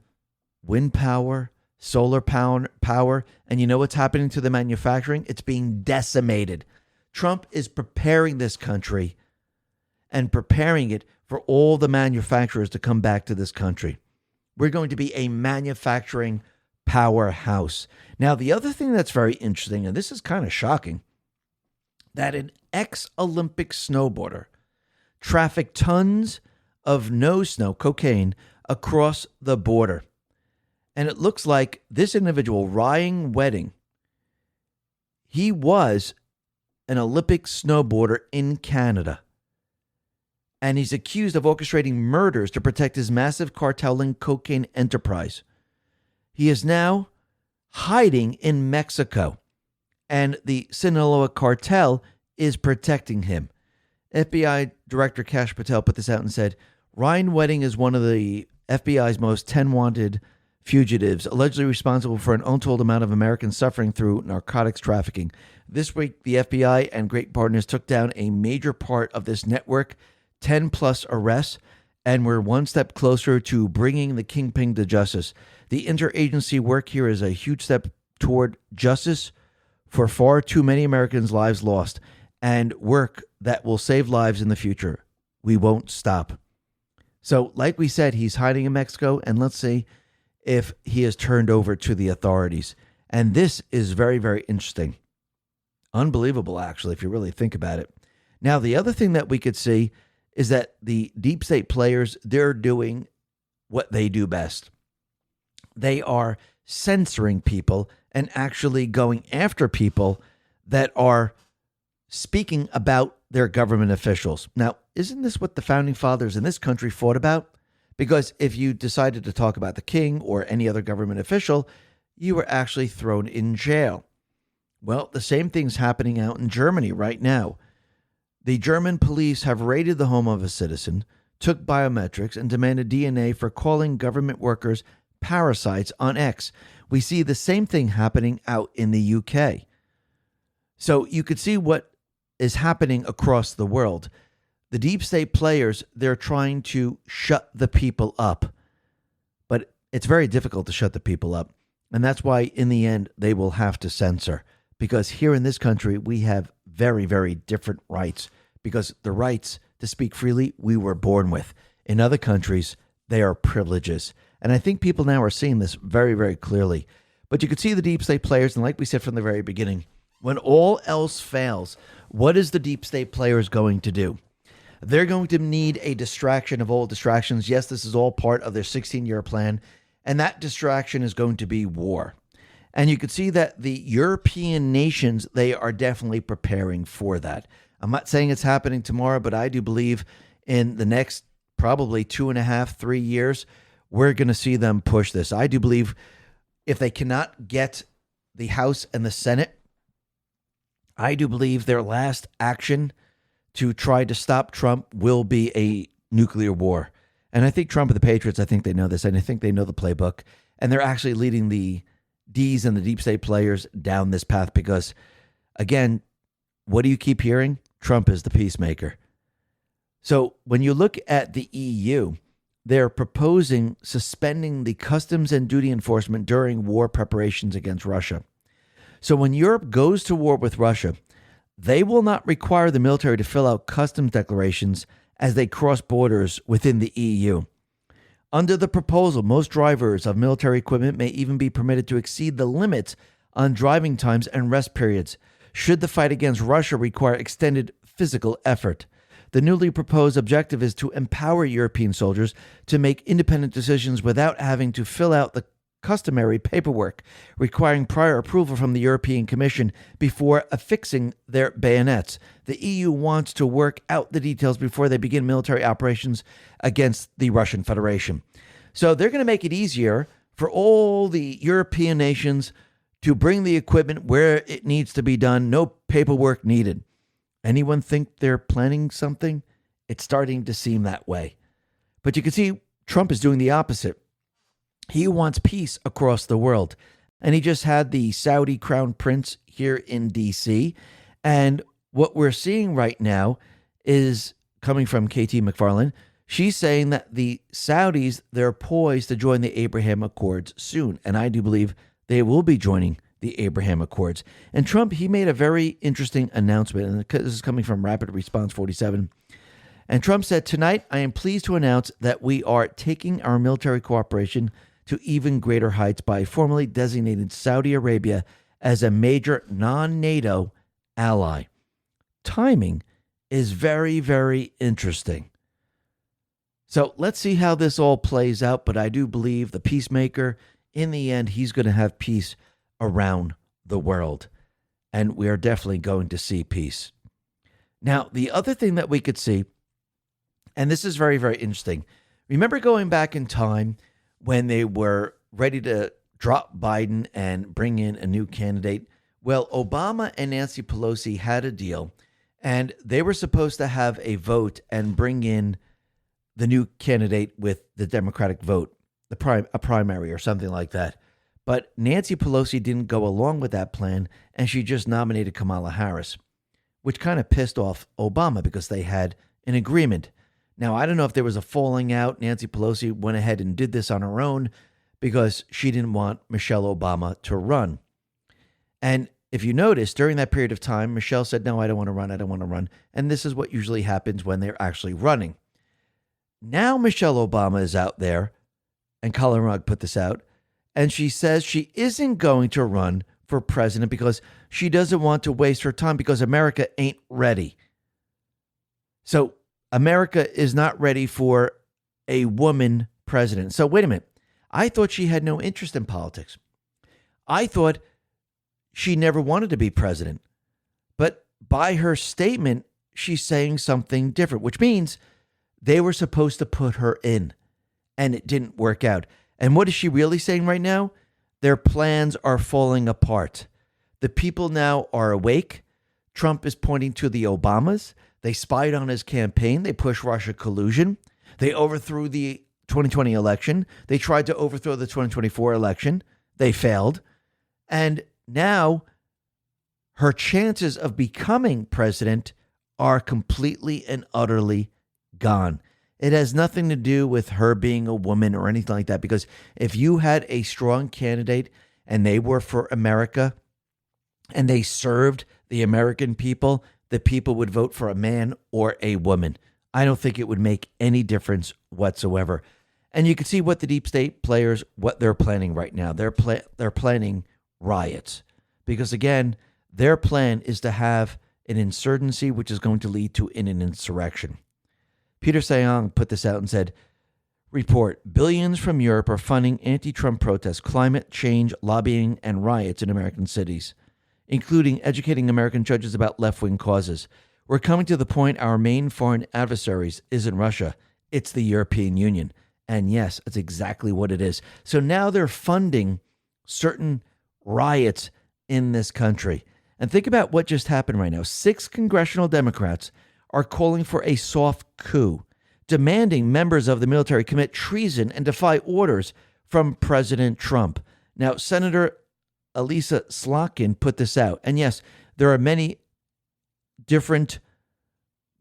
wind power, solar power. And you know what's happening to the manufacturing? It's being decimated. Trump is preparing this country and preparing it for all the manufacturers to come back to this country. We're going to be a manufacturing powerhouse. Now, the other thing that's very interesting, and this is kind of shocking, that an ex-Olympic snowboarder trafficked tons of no-snow cocaine across the border. And it looks like this individual, Ryan Wedding, he was an Olympic snowboarder in Canada. And he's accused of orchestrating murders to protect his massive cartel-linked cocaine enterprise. He is now hiding in Mexico, and the Sinaloa cartel is protecting him. FBI Director Kash Patel put this out and said, Ryan Wedding is one of the FBI's most 10 wanted fugitives, allegedly responsible for an untold amount of Americans suffering through narcotics trafficking. This week, the FBI and great partners took down a major part of this network, 10 plus arrests, and we're one step closer to bringing the kingpin to justice. The interagency work here is a huge step toward justice for far too many Americans' lives lost, and work that will save lives in the future. We won't stop. So, like we said, he's hiding in Mexico, and let's see if he is turned over to the authorities. And this is very, very interesting. Unbelievable, actually, if you really think about it. Now, the other thing that we could see is that the deep state players, they're doing what they do best. They are censoring people and actually going after people that are speaking about their government officials. Now, isn't this what the founding fathers in this country fought about? Because if you decided to talk about the king or any other government official, you were actually thrown in jail. Well, the same thing's happening out in Germany right now. The German police have raided the home of a citizen, took biometrics, and demanded DNA for calling government workers parasites on X. We see the same thing happening out in the UK. So you could see what is happening across the world. The deep state players, they're trying to shut the people up. But it's very difficult to shut the people up. And that's why, in the end, they will have to censor. Because here in this country, we have very, very different rights. Because the rights to speak freely, we were born with. In other countries, they are privileges. And I think people now are seeing this very, very clearly. But you could see the deep state players, and like we said from the very beginning, when all else fails, what is the deep state players going to do? They're going to need a distraction of all distractions. Yes, this is all part of their 16-year plan. And that distraction is going to be war. And you could see that the European nations, they are definitely preparing for that. I'm not saying it's happening tomorrow, but I do believe in the next probably 2.5, 3 years, we're going to see them push this. I do believe if they cannot get the House and the Senate, I do believe their last action to try to stop Trump will be a nuclear war. And I think Trump and the Patriots, I think they know this, and I think they know the playbook. And they're actually leading the D's and the deep state players down this path because, again, what do you keep hearing? Trump is the peacemaker. So when you look at the EU, they're proposing suspending the customs and duty enforcement during war preparations against Russia. So when Europe goes to war with Russia, they will not require the military to fill out customs declarations as they cross borders within the EU. Under the proposal, most drivers of military equipment may even be permitted to exceed the limits on driving times and rest periods, should the fight against Russia require extended physical effort. The newly proposed objective is to empower European soldiers to make independent decisions without having to fill out the customary paperwork, requiring prior approval from the European Commission before affixing their bayonets. The EU wants to work out the details before they begin military operations against the Russian Federation. So they're going to make it easier for all the European nations to bring the equipment where it needs to be done. No paperwork needed. Anyone think they're planning something? It's starting to seem that way. But you can see Trump is doing the opposite. He wants peace across the world. And he just had the Saudi crown prince here in D.C. And what we're seeing right now is coming from KT McFarland. She's saying that the Saudis, they're poised to join the Abraham Accords soon. And I do believe they will be joining the Abraham Accords. And Trump, he made a very interesting announcement. And this is coming from Rapid Response 47. And Trump said, "Tonight, I am pleased to announce that we are taking our military cooperation to even greater heights by formally designating Saudi Arabia as a major non-NATO ally." Timing is very, very interesting. So let's see how this all plays out. But I do believe the peacemaker, in the end, he's going to have peace around the world. And we are definitely going to see peace. Now, the other thing that we could see, and this is very, very interesting. Remember going back in time when they were ready to drop Biden and bring in a new candidate? Well, Obama and Nancy Pelosi had a deal, and they were supposed to have a vote and bring in the new candidate with the Democratic vote, a primary or something like that. But Nancy Pelosi didn't go along with that plan, and she just nominated Kamala Harris, which kind of pissed off Obama because they had an agreement. Now, I don't know if there was a falling out. Nancy Pelosi went ahead and did this on her own because she didn't want Michelle Obama to run. And if you notice, during that period of time, Michelle said, "No, I don't want to run. I don't want to run." And this is what usually happens when they're actually running. Now Michelle Obama is out there, and Colin Rugg put this out, and she says she isn't going to run for president because she doesn't want to waste her time because America ain't ready. So America is not ready for a woman president. So wait a minute. I thought she had no interest in politics. I thought she never wanted to be president. But by her statement, she's saying something different, which means they were supposed to put her in, and it didn't work out. And what is she really saying right now? Their plans are falling apart. The people now are awake. Trump is pointing to the Obamas. They spied on his campaign. They pushed Russia collusion. They overthrew the 2020 election. They tried to overthrow the 2024 election. They failed. And now her chances of becoming president are completely and utterly gone. It has nothing to do with her being a woman or anything like that, because if you had a strong candidate and they were for America and they served the American people, the people would vote for a man or a woman. I don't think it would make any difference whatsoever. And you can see what the deep state players, what they're planning right now. They're planning riots because, again, their plan is to have an insurgency, which is going to lead to an insurrection. Peter Sayong put this out and said, report, billions from Europe are funding anti-Trump protests, climate change, lobbying, and riots in American cities, including educating American judges about left-wing causes. We're coming to the point our main foreign adversaries isn't Russia, it's the European Union. And yes, that's exactly what it is. So now they're funding certain riots in this country. And think about what just happened right now. 6 congressional Democrats are calling for a soft coup, demanding members of the military commit treason and defy orders from President Trump. Now, Senator Elisa Slotkin put this out. And yes, there are many different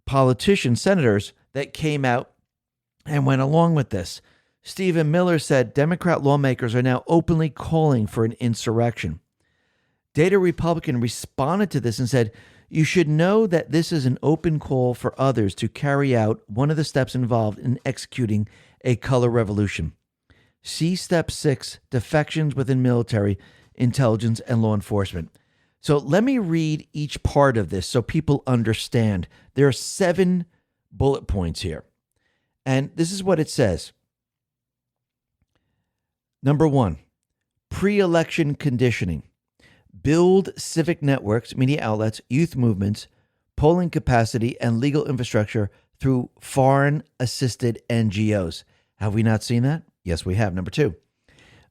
politicians, senators, that came out and went along with this. Stephen Miller said Democrat lawmakers are now openly calling for an insurrection. Data Republican responded to this and said, you should know that this is an open call for others to carry out one of the steps involved in executing a color revolution. See Step 6, defections within military, intelligence, and law enforcement. So let me read each part of this so people understand. There are 7 bullet points here. And this is what it says. Number 1, pre-election conditioning. Build civic networks, media outlets, youth movements, polling capacity, and legal infrastructure through foreign-assisted NGOs. Have we not seen that? Yes, we have. Number 2,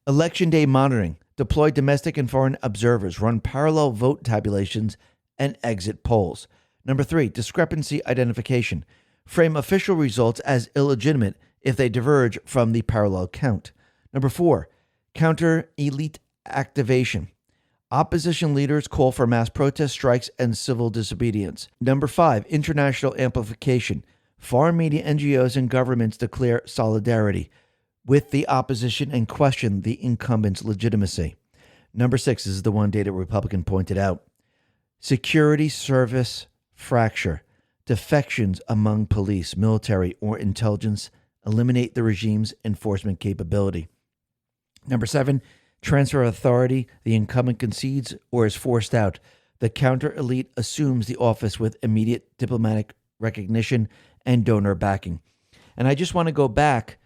election day monitoring. Deploy domestic and foreign observers. Run parallel vote tabulations and exit polls. Number 3, discrepancy identification. Frame official results as illegitimate if they diverge from the parallel count. Number 4, counter elite activation. Opposition leaders call for mass protest, strikes, and civil disobedience. Number 5, international amplification. Foreign media, NGOs, and governments declare solidarity with the opposition and question the incumbent's legitimacy. Number 6, this is the one data Republican pointed out. Security service fracture. Defections among police, military, or intelligence eliminate the regime's enforcement capability. Number 7, transfer of authority. The incumbent concedes or is forced out. The counter-elite assumes the office with immediate diplomatic recognition and donor backing. And I just want to go back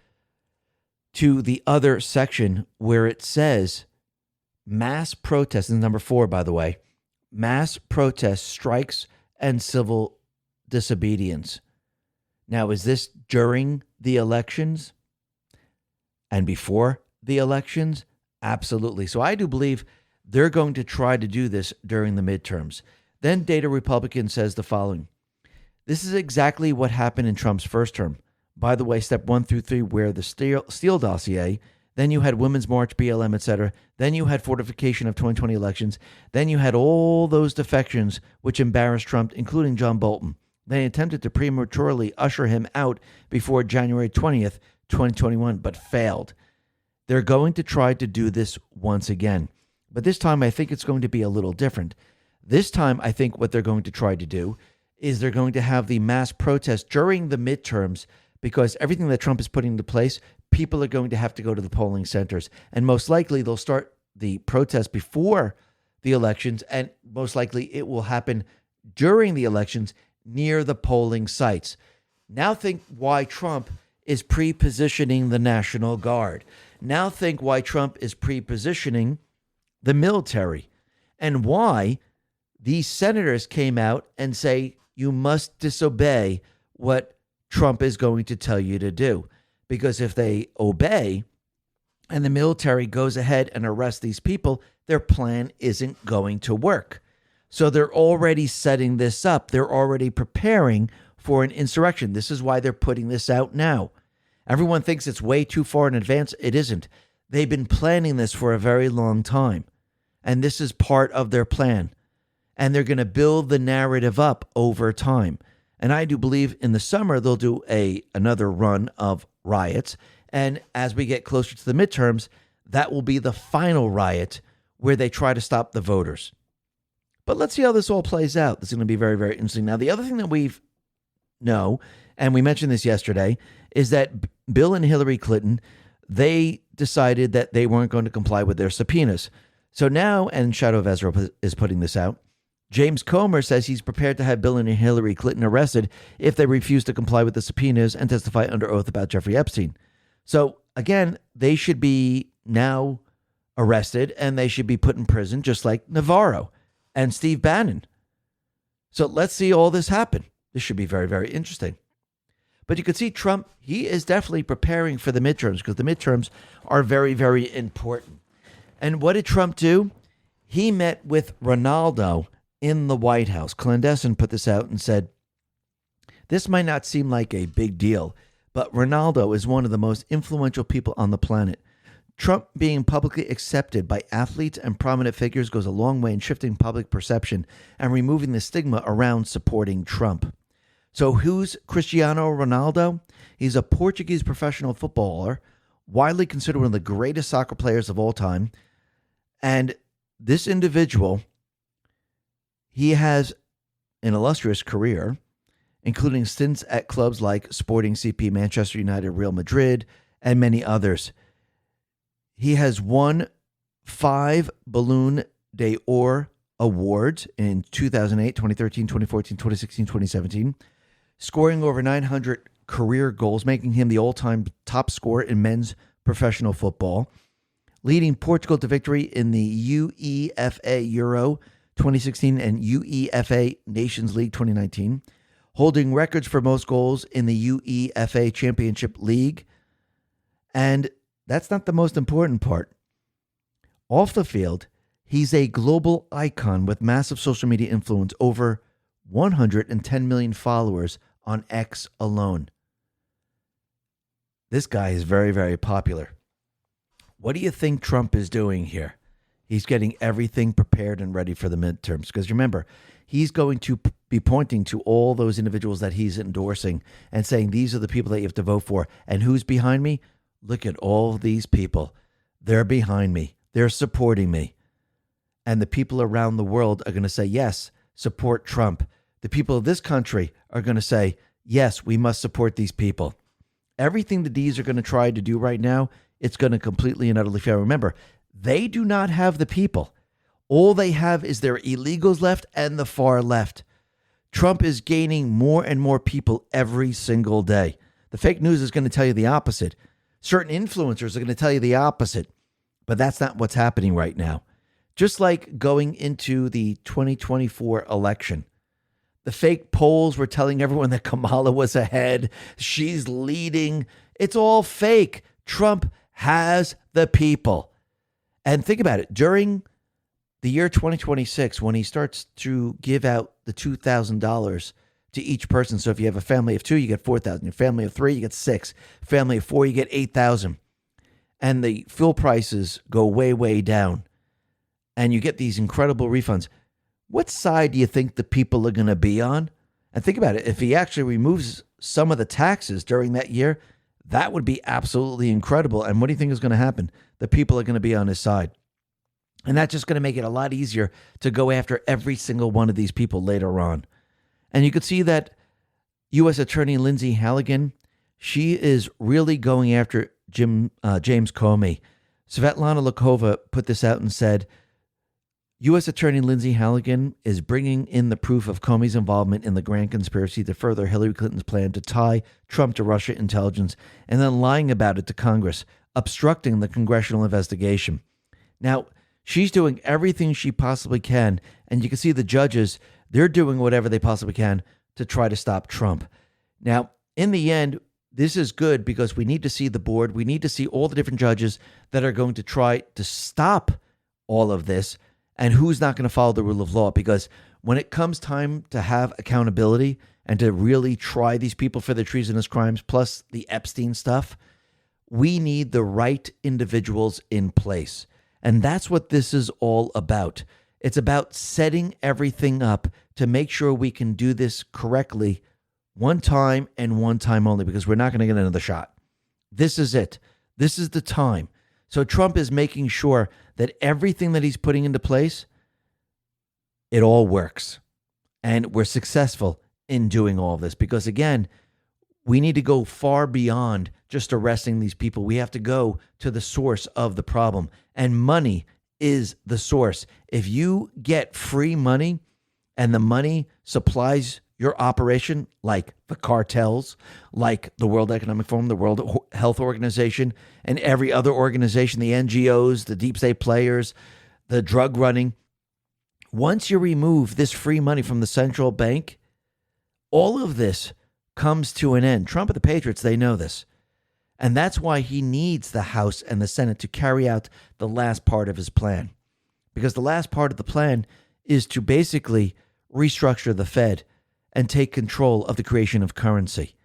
to the other section where it says mass protests, and number 4, by the way, mass protests, strikes, and civil disobedience. Now, is this during the elections and before the elections? Absolutely. So I do believe they're going to try to do this during the midterms. Then Data Republican says the following. This is exactly what happened in Trump's first term. By the way, step 1 through 3 were the Steele dossier. Then you had Women's March, BLM, etc. Then you had fortification of 2020 elections. Then you had all those defections which embarrassed Trump, including John Bolton. They attempted to prematurely usher him out before January 20th, 2021, but failed. They're going to try to do this once again. But this time, I think it's going to be a little different. This time, I think what they're going to try to do is they're going to have the mass protest during the midterms, because everything that Trump is putting into place, people are going to have to go to the polling centers. And most likely, they'll start the protest before the elections, and most likely it will happen during the elections near the polling sites. Now think why Trump is pre-positioning the National Guard. Now think why Trump is pre-positioning the military, and why these senators came out and say, you must disobey what Trump is going to tell you to do. Because if they obey and the military goes ahead and arrests these people, their plan isn't going to work. So they're already setting this up. They're already preparing for an insurrection. This is why they're putting this out now. Everyone thinks it's way too far in advance. It isn't. They've been planning this for a very long time. And this is part of their plan. And they're going to build the narrative up over time. And I do believe in the summer they'll do another run of riots. And as we get closer to the midterms, that will be the final riot where they try to stop the voters. But let's see how this all plays out. This is going to be very, very interesting. Now, the other thing that we know, and we mentioned this yesterday, is that Bill and Hillary Clinton, they decided that they weren't going to comply with their subpoenas. So now, and Shadow of Ezra is putting this out, James Comer says he's prepared to have Bill and Hillary Clinton arrested if they refuse to comply with the subpoenas and testify under oath about Jeffrey Epstein. So again, they should be now arrested and they should be put in prison just like Navarro and Steve Bannon. So let's see all this happen. This should be very, very interesting. But you can see Trump, he is definitely preparing for the midterms because the midterms are very, very important. And what did Trump do? He met with Ronaldo in the White House. Clandestine put this out and said, this might not seem like a big deal, but Ronaldo is one of the most influential people on the planet. Trump being publicly accepted by athletes and prominent figures goes a long way in shifting public perception and removing the stigma around supporting Trump. So who's Cristiano Ronaldo? He's a Portuguese professional footballer, widely considered one of the greatest soccer players of all time. And this individual, he has an illustrious career, including stints at clubs like Sporting CP, Manchester United, Real Madrid, and many others. He has won 5 Ballon d'Or awards in 2008, 2013, 2014, 2016, 2017, scoring over 900 career goals, making him the all-time top scorer in men's professional football, leading Portugal to victory in the UEFA Euro 2016 and UEFA Nations League 2019, holding records for most goals in the UEFA Championship League, and that's not the most important part. Off the field, he's a global icon with massive social media influence, over 110 million followers on X alone. This guy is very, very popular. What do you think Trump is doing here? He's getting everything prepared and ready for the midterms. Because remember, he's going to be pointing to all those individuals that he's endorsing and saying, these are the people that you have to vote for. And who's behind me? Look at all these people. They're behind me. They're supporting me. And the people around the world are going to say, yes, support Trump. The people of this country are going to say, yes, we must support these people. Everything that these are going to try to do right now, it's going to completely and utterly fail. Remember, they do not have the people. All they have is their illegals left and the far left. Trump is gaining more and more people every single day. The fake news is going to tell you the opposite. Certain influencers are going to tell you the opposite. But that's not what's happening right now. Just like going into the 2024 election, the fake polls were telling everyone that Kamala was ahead. She's leading. It's all fake. Trump has the people. And think about it. During the year 2026, when he starts to give out the $2,000 to each person. So if you have a family of 2, you get $4,000. Your family of 3, you get 6. Family of 4, you get $8,000. And the fuel prices go way, way down. And you get these incredible refunds. What side do you think the people are going to be on? And think about it. If he actually removes some of the taxes during that year, that would be absolutely incredible. And what do you think is going to happen? The people are going to be on his side. And that's just going to make it a lot easier to go after every single one of these people later on. And you could see that U.S. Attorney Lindsay Halligan, she is really going after James Comey. Svetlana Lakova put this out and said, U.S. Attorney Lindsay Halligan is bringing in the proof of Comey's involvement in the grand conspiracy to further Hillary Clinton's plan to tie Trump to Russia intelligence and then lying about it to Congress, obstructing the congressional investigation. Now, she's doing everything she possibly can, and you can see the judges, they're doing whatever they possibly can to try to stop Trump. Now, in the end, this is good because we need to see the board. We need to see all the different judges that are going to try to stop all of this and who's not going to follow the rule of law. Because when it comes time to have accountability and to really try these people for their treasonous crimes, plus the Epstein stuff, we need the right individuals in place. And that's what this is all about. It's about setting everything up to make sure we can do this correctly one time and one time only, because we're not going to get another shot. This is it. This is the time. So Trump is making sure that everything that he's putting into place, it all works. And we're successful in doing all this because, again, we need to go far beyond just arresting these people. We have to go to the source of the problem. And money is the source. If you get free money and the money supplies your operation, like the cartels, like the World Economic Forum, the World Health Organization, and every other organization, the NGOs, the deep state players, the drug running, once you remove this free money from the central bank, all of this comes to an end. Trump and the Patriots, they know this. And that's why he needs the House and the Senate to carry out the last part of his plan. Because the last part of the plan is to basically restructure the Fed and take control of the creation of currency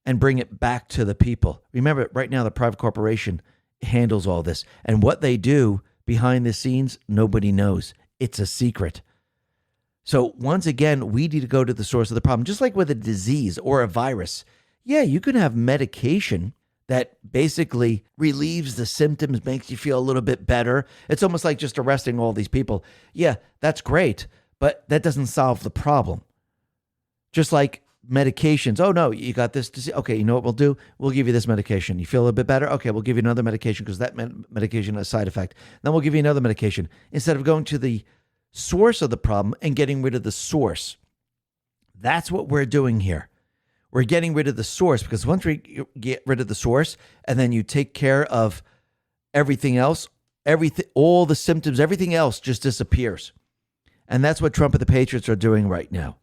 and bring it back to the people. Remember, right now, the private corporation handles all this. And what they do behind the scenes, nobody knows. It's a secret. So once again, we need to go to the source of the problem. Just like with a disease or a virus. Yeah, you can have medication that basically relieves the symptoms, makes you feel a little bit better. It's almost like just arresting all these people. Yeah, that's great, but that doesn't solve the problem. Just like medications. Oh, no, you got this disease. Okay, you know what we'll do? We'll give you this medication. You feel a little bit better? Okay, we'll give you another medication because that medication has a side effect. Then we'll give you another medication. Instead of going to the source of the problem and getting rid of the source. That's what we're doing here. We're getting rid of the source because once we get rid of the source and then you take care of everything else, all the symptoms, everything else just disappears. And that's what Trump and the Patriots are doing right now.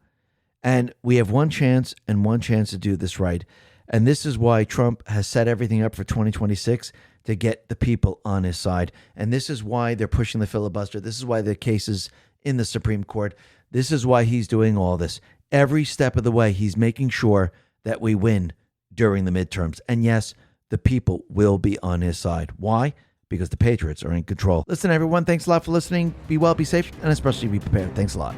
And we have one chance to do this right. And this is why Trump has set everything up for 2026 to get the people on his side. And this is why they're pushing the filibuster. This is why the cases in the Supreme Court. This is why he's doing all this. Every step of the way, he's making sure that we win during the midterms. And yes, the people will be on his side. Why? Because the Patriots are in control. Listen, everyone, thanks a lot for listening. Be well, be safe, and especially be prepared. Thanks a lot.